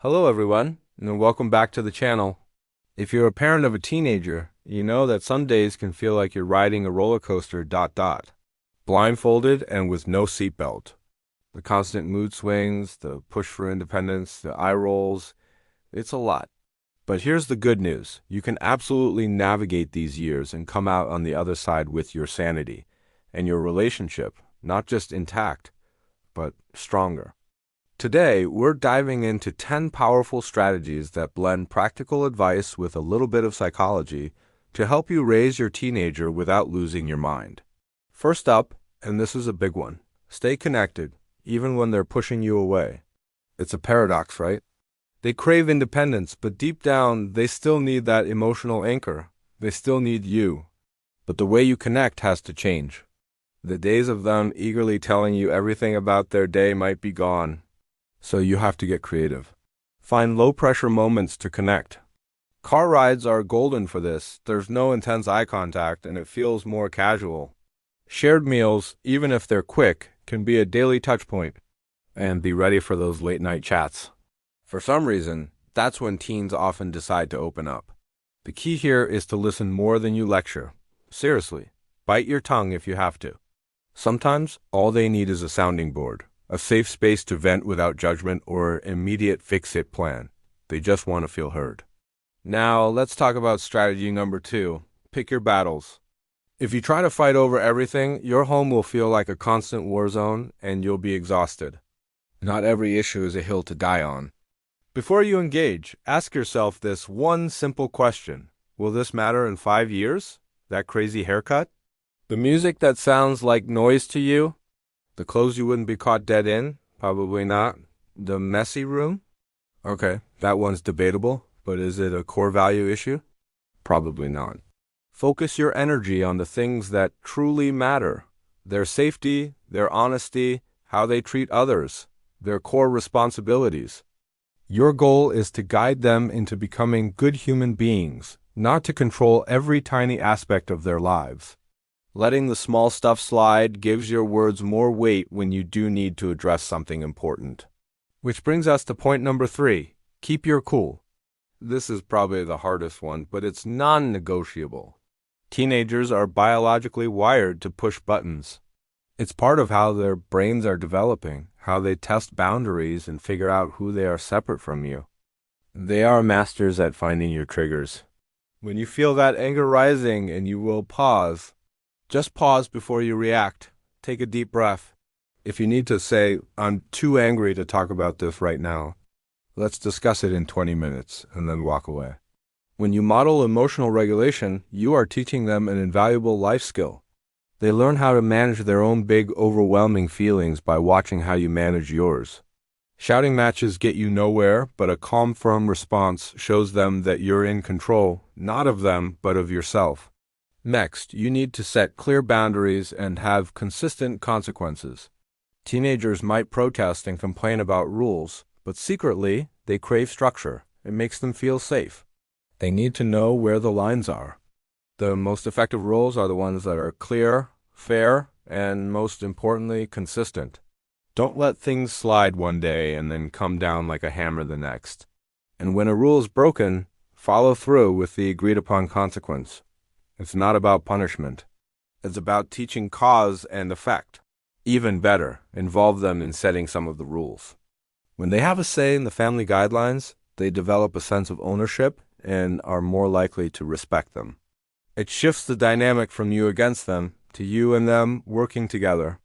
Hello everyone, and welcome back to the channel. If you're a parent of a teenager, you know that some days can feel like you're riding a roller coaster ... blindfolded and with no seatbelt. The constant mood swings, the push for independence, the eye rolls, it's a lot. But here's the good news. You can absolutely navigate these years and come out on the other side with your sanity and your relationship, not just intact, but stronger. Today, we're diving into 10 powerful strategies that blend practical advice with a little bit of psychology to help you raise your teenager without losing your mind. First up, and this is a big one, stay connected, even when they're pushing you away. It's a paradox, right? They crave independence, but deep down, they still need that emotional anchor. They still need you. But the way you connect has to change. The days of them eagerly telling you everything about their day might be gone. So you have to get creative. Find low-pressure moments to connect. Car rides are golden for this. There's no intense eye contact, and it feels more casual. Shared meals, even if they're quick, can be a daily touchpoint. And be ready for those late-night chats. For some reason, that's when teens often decide to open up. The key here is to listen more than you lecture. Seriously, bite your tongue if you have to. Sometimes, all they need is a sounding board. A safe space to vent without judgment or immediate fix-it plan. They just want to feel heard. Now, let's talk about strategy number 2. Pick your battles. If you try to fight over everything, your home will feel like a constant war zone and you'll be exhausted. Not every issue is a hill to die on. Before you engage, ask yourself this one simple question. Will this matter in 5 years? That crazy haircut? The music that sounds like noise to you? The clothes you wouldn't be caught dead in? Probably not. The messy room? Okay, that one's debatable, but is it a core value issue? Probably not. Focus your energy on the things that truly matter. Their safety, their honesty, how they treat others, their core responsibilities. Your goal is to guide them into becoming good human beings, not to control every tiny aspect of their lives. Letting the small stuff slide gives your words more weight when you do need to address something important. Which brings us to point number 3. Keep your cool. This is probably the hardest one, but it's non-negotiable. Teenagers are biologically wired to push buttons. It's part of how their brains are developing, how they test boundaries and figure out who they are separate from you. They are masters at finding your triggers. When you feel that anger rising and you will pause, just pause before you react. Take a deep breath. If you need to say, I'm too angry to talk about this right now, let's discuss it in 20 minutes and then walk away. When you model emotional regulation, you are teaching them an invaluable life skill. They learn how to manage their own big, overwhelming feelings by watching how you manage yours. Shouting matches get you nowhere, but a calm, firm response shows them that you're in control, not of them, but of yourself. Next, you need to set clear boundaries and have consistent consequences. Teenagers might protest and complain about rules, but secretly, they crave structure. It makes them feel safe. They need to know where the lines are. The most effective rules are the ones that are clear, fair, and most importantly, consistent. Don't let things slide one day and then come down like a hammer the next. And when a rule is broken, follow through with the agreed-upon consequence. It's not about punishment. It's about teaching cause and effect. Even better, involve them in setting some of the rules. When they have a say in the family guidelines, they develop a sense of ownership and are more likely to respect them. It shifts the dynamic from you against them to you and them working together.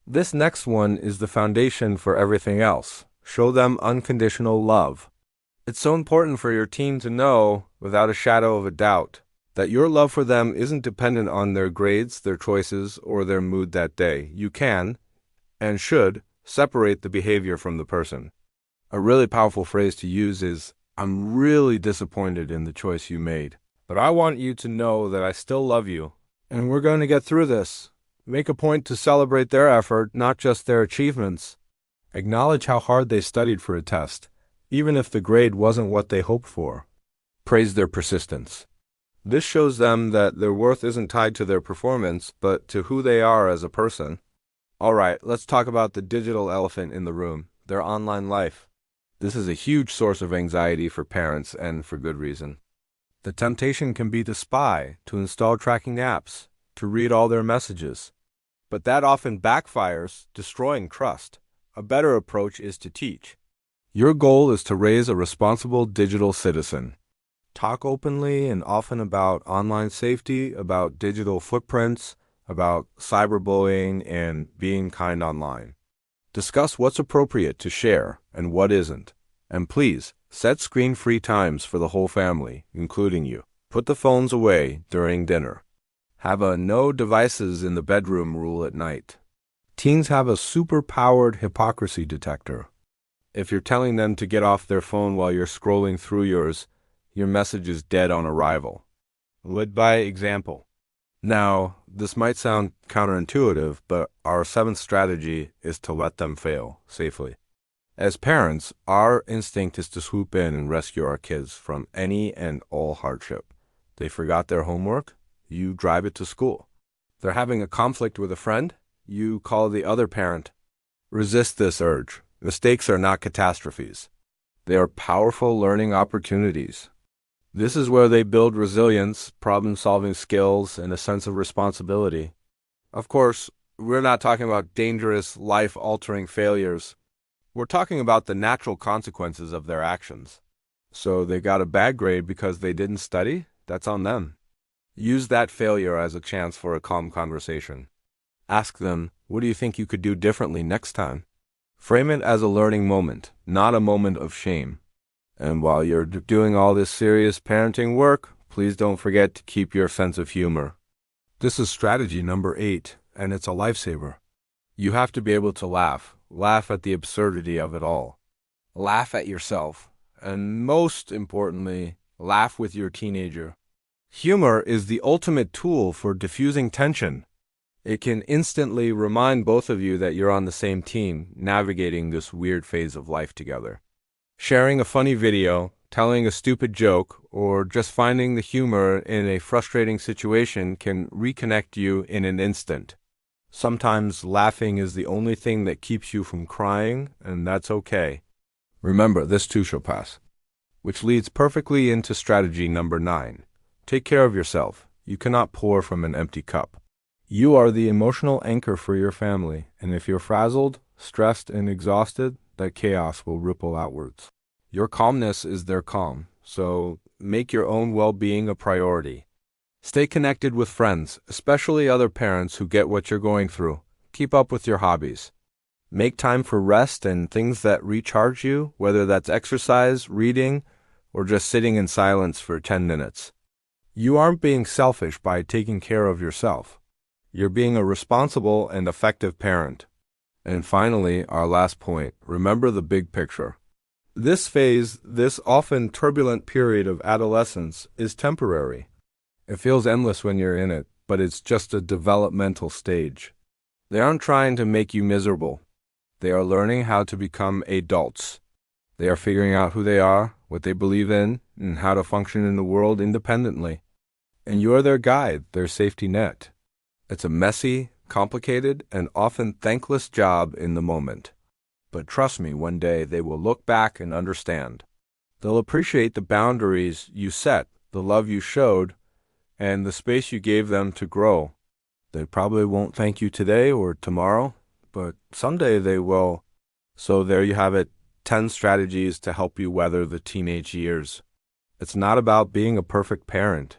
This next one is the foundation for everything else. Show them unconditional love. It's so important for your teen to know, without a shadow of a doubt, that your love for them isn't dependent on their grades, their choices, or their mood that day. You can, and should, separate the behavior from the person. A really powerful phrase to use is, I'm really disappointed in the choice you made, but I want you to know that I still love you, and we're going to get through this. Make a point to celebrate their effort, not just their achievements. Acknowledge how hard they studied for a test, even if the grade wasn't what they hoped for. Praise their persistence. This shows them that their worth isn't tied to their performance, but to who they are as a person. All right, let's talk about the digital elephant in the room, their online life. This is a huge source of anxiety for parents, and for good reason. The temptation can be to spy, to install tracking apps, to read all their messages. But that often backfires, destroying trust. A better approach is to teach. Your goal is to raise a responsible digital citizen. Talk openly and often about online safety, about digital footprints, about cyberbullying, and being kind online. Discuss what's appropriate to share and what isn't. And please, set screen-free times for the whole family, including you. Put the phones away during dinner. Have a no devices in the bedroom rule at night. Teens have a super-powered hypocrisy detector. If you're telling them to get off their phone while you're scrolling through yours, your message is dead on arrival. Lead by example. Now, this might sound counterintuitive, but our seventh strategy is to let them fail safely. As parents, our instinct is to swoop in and rescue our kids from any and all hardship. They forgot their homework? You drive it to school. They're having a conflict with a friend? You call the other parent. Resist this urge. Mistakes are not catastrophes. They are powerful learning opportunities. This is where they build resilience, problem-solving skills, and a sense of responsibility. Of course, we're not talking about dangerous, life-altering failures. We're talking about the natural consequences of their actions. So they got a bad grade because they didn't study? That's on them. Use that failure as a chance for a calm conversation. Ask them, what do you think you could do differently next time? Frame it as a learning moment, not a moment of shame. And while you're doing all this serious parenting work, please don't forget to keep your sense of humor. This is strategy number 8, and it's a lifesaver. You have to be able to laugh at the absurdity of it all. Laugh at yourself, and most importantly, laugh with your teenager. Humor is the ultimate tool for diffusing tension. It can instantly remind both of you that you're on the same team, navigating this weird phase of life together. Sharing a funny video, telling a stupid joke, or just finding the humor in a frustrating situation can reconnect you in an instant. Sometimes laughing is the only thing that keeps you from crying, and that's okay. Remember, this too shall pass. Which leads perfectly into strategy number 9. Take care of yourself. You cannot pour from an empty cup. You are the emotional anchor for your family, and if you're frazzled, stressed, and exhausted, that chaos will ripple outwards. Your calmness is their calm, so make your own well-being a priority. Stay connected with friends, especially other parents who get what you're going through. Keep up with your hobbies. Make time for rest and things that recharge you, whether that's exercise, reading, or just sitting in silence for 10 minutes. You aren't being selfish by taking care of yourself. You're being a responsible and effective parent. And finally, our last point, remember the big picture. This phase, this often turbulent period of adolescence, is temporary. It feels endless when you're in it, but it's just a developmental stage. They aren't trying to make you miserable. They are learning how to become adults. They are figuring out who they are, what they believe in, and how to function in the world independently. And you're their guide, their safety net. It's a messy, complicated, and often thankless job in the moment. But trust me, one day they will look back and understand. They'll appreciate the boundaries you set, the love you showed, and the space you gave them to grow. They probably won't thank you today or tomorrow, but someday they will. So there you have it, 10 strategies to help you weather the teenage years. It's not about being a perfect parent.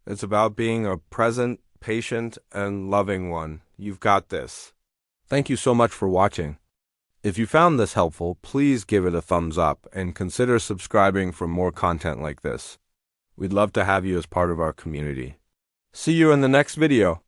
It's about being a present, patient, and loving one. You've got this. Thank you so much for watching. If you found this helpful, please give it a thumbs up and consider subscribing for more content like this. We'd love to have you as part of our community. See you in the next video.